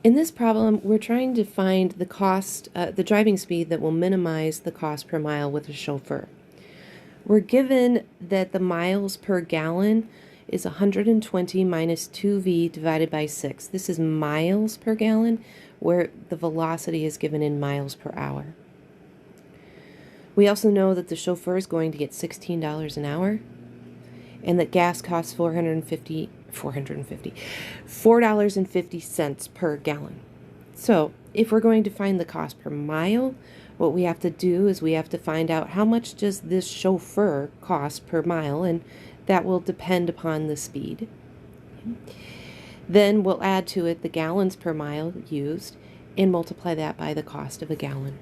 In this problem, we're trying to find the cost, the driving speed that will minimize the cost per mile with a chauffeur. We're given that the miles per gallon is 120 minus 2v divided by 6. This is miles per gallon, where the velocity is given in miles per hour. We also know that the chauffeur is going to get $16 an hour, and that gas costs $4.50 per gallon. So if we're going to find the cost per mile, what we have to do is we have to find out how much does this chauffeur cost per mile, and that will depend upon the speed. Then we'll add to it the gallons per mile used and multiply that by the cost of a gallon.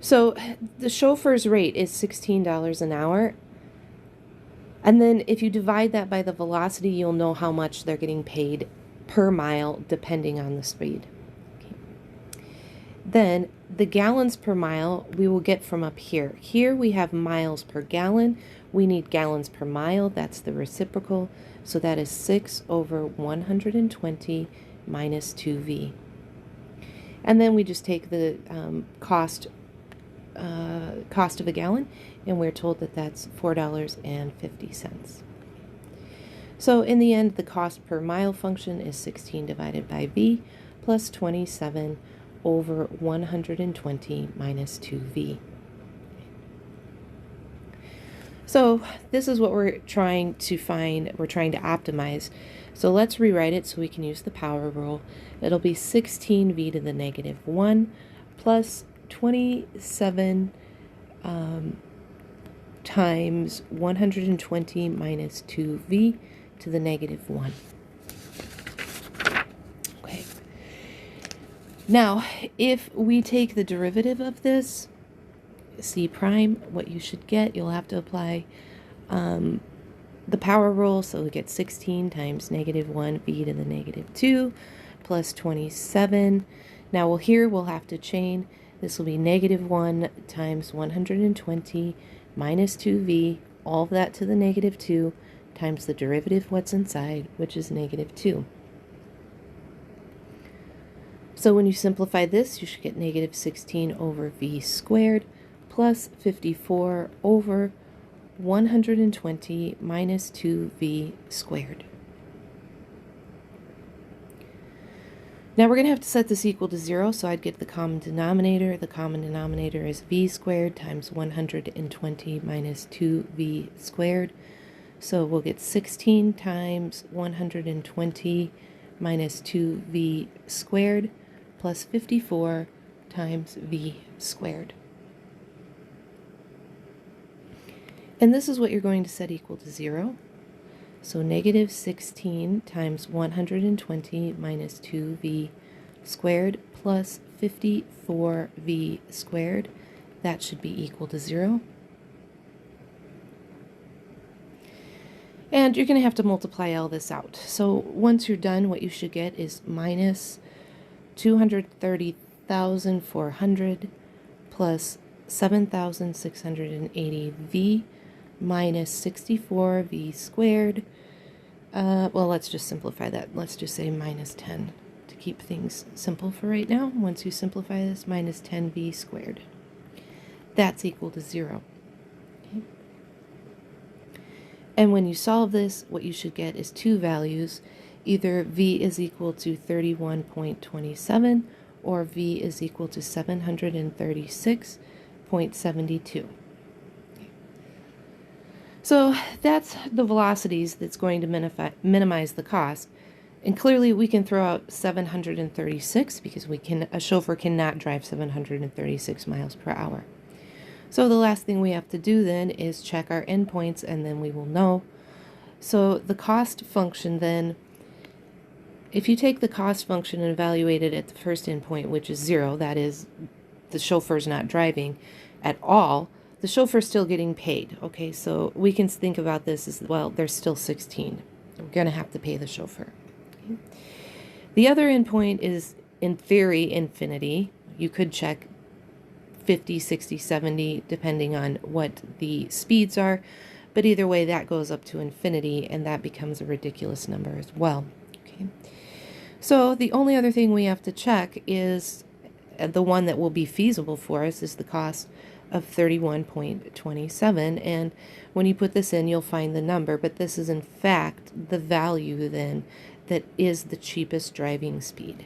So the chauffeur's rate is $16 an hour. And then if you divide that by the velocity, you'll know how much they're getting paid per mile depending on the speed. Okay. Then the gallons per mile we will get from up here. Here we have miles per gallon. We need gallons per mile. That's the reciprocal. So that is 6 over 120 minus 2v. And then we just take the cost of a gallon, and we're told that that's $4.50. So in the end, the cost per mile function is 16 divided by v plus 27 over 120 minus 2v. So this is what we're trying to find. We're trying to optimize. So let's rewrite it so we can use the power rule. It'll be 16v to the negative 1 plus 27 times 120 minus 2v to the negative 1. Okay. Now, if we take the derivative of this, c prime, what you should get, you'll have to apply the power rule. So we get 16 times negative 1v to the negative 2 plus 27. Now, we'll have to chain. This will be negative 1 times 120 minus 2v, all of that to the negative 2, times the derivative what's inside, which is negative 2. So when you simplify this, you should get negative 16 over v squared plus 54 over 120 minus 2v squared. Now we're going to have to set this equal to 0, so I'd get the common denominator. The common denominator is v squared times 120 minus 2v squared. So we'll get 16 times 120 minus 2v squared plus 54 times v squared. And this is what you're going to set equal to 0. So negative 16 times 120 minus 2v squared plus 54v squared. That should be equal to 0. And you're going to have to multiply all this out. So once you're done, what you should get is minus 230,400 plus 7,680v minus 64v squared. Well, let's just simplify that. Let's just say minus 10 to keep things simple for right now. Once you simplify this, minus 10v squared. That's equal to 0. Okay. And when you solve this, what you should get is two values. Either v is equal to 31.27 or v is equal to 736.72. So that's the velocities that's going to minimize the cost. And clearly we can throw out 736 because a chauffeur cannot drive 736 miles per hour. So the last thing we have to do then is check our endpoints, and then we will know. So the cost function then, if you take the cost function and evaluate it at the first endpoint, which is 0, that is the chauffeur's not driving at all, the chauffeur's still getting paid. Okay, so we can think about this as, well, there's still 16. We're going to have to pay the chauffeur. Okay. The other endpoint is, in theory, infinity. You could check 50, 60, 70, depending on what the speeds are. But either way, that goes up to infinity, and that becomes a ridiculous number as well. Okay. So the only other thing we have to check is the one that will be feasible for us is the cost of 31.27, and when you put this in you'll find the number, but this is in fact the value then that is the cheapest driving speed.